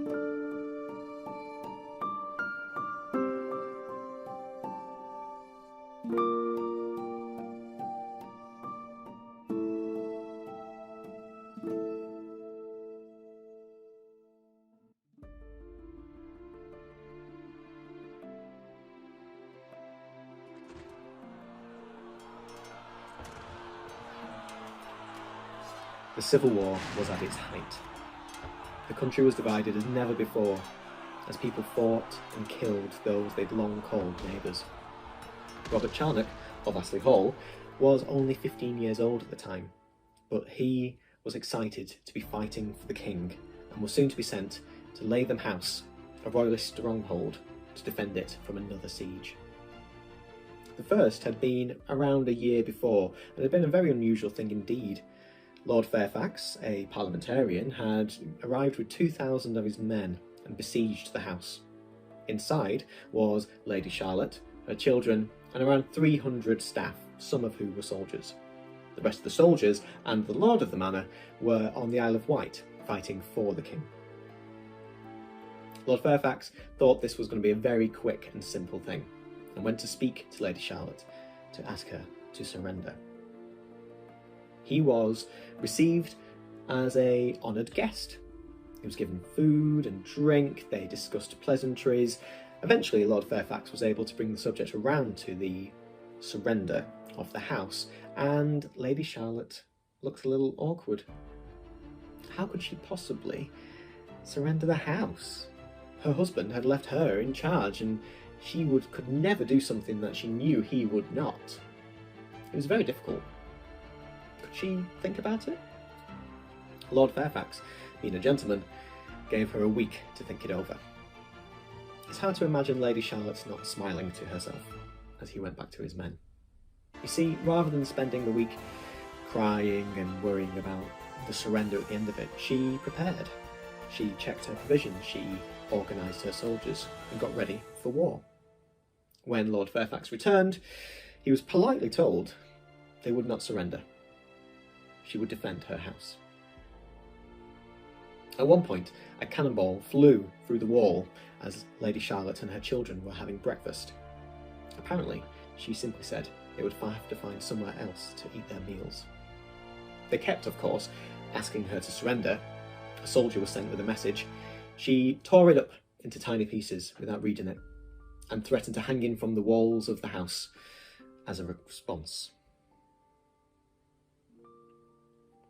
The Civil War was at its height. The country was divided as never before, as people fought and killed those they'd long called neighbours. Robert Charnock of Astley Hall was only 15 years old at the time, but he was excited to be fighting for the king and was soon to be sent to Latham House, a royalist stronghold, to defend it from another siege. The first had been around a year before, and had been a very unusual thing indeed. Lord Fairfax, a parliamentarian, had arrived with 2,000 of his men and besieged the house. Inside was Lady Charlotte, her children, and around 300 staff, some of who were soldiers. The rest of the soldiers and the lord of the manor were on the Isle of Wight, fighting for the king. Lord Fairfax thought this was going to be a very quick and simple thing, and went to speak to Lady Charlotte to ask her to surrender. He was received as an honoured guest. He was given food and drink, they discussed pleasantries. Eventually, Lord Fairfax was able to bring the subject around to the surrender of the house, and Lady Charlotte looked a little awkward. How could she possibly surrender the house? Her husband had left her in charge, and she could never do something that she knew he would not. It was very difficult. Could she think about it? Lord Fairfax, being a gentleman, gave her a week to think it over. It's hard to imagine Lady Charlotte not smiling to herself as he went back to his men. You see, rather than spending the week crying and worrying about the surrender at the end of it, she prepared. She checked her provisions, she organised her soldiers, and got ready for war. When Lord Fairfax returned, he was politely told they would not surrender. She would defend her house. At one point, a cannonball flew through the wall as Lady Charlotte and her children were having breakfast. Apparently, she simply said they would have to find somewhere else to eat their meals. They kept, of course, asking her to surrender. A soldier was sent with a message. She tore it up into tiny pieces without reading it, and threatened to hang in from the walls of the house as a response.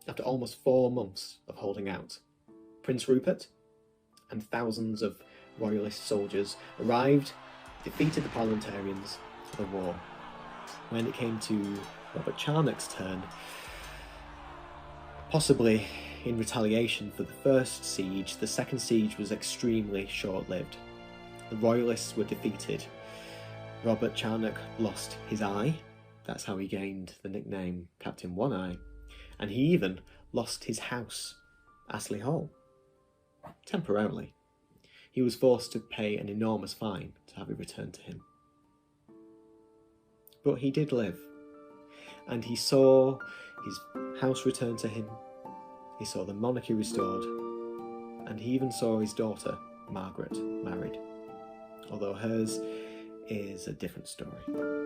After almost 4 months of holding out, Prince Rupert and thousands of royalist soldiers arrived, defeated the parliamentarians for the war. When it came to Robert Charnock's turn, possibly in retaliation for the first siege, the second siege was extremely short-lived. The royalists were defeated. Robert Charnock lost his eye. That's how he gained the nickname Captain One Eye. And he even lost his house, Astley Hall. Temporarily. He was forced to pay an enormous fine to have it returned to him. But he did live, and he saw his house returned to him, he saw the monarchy restored, and he even saw his daughter, Margaret, married, although hers is a different story.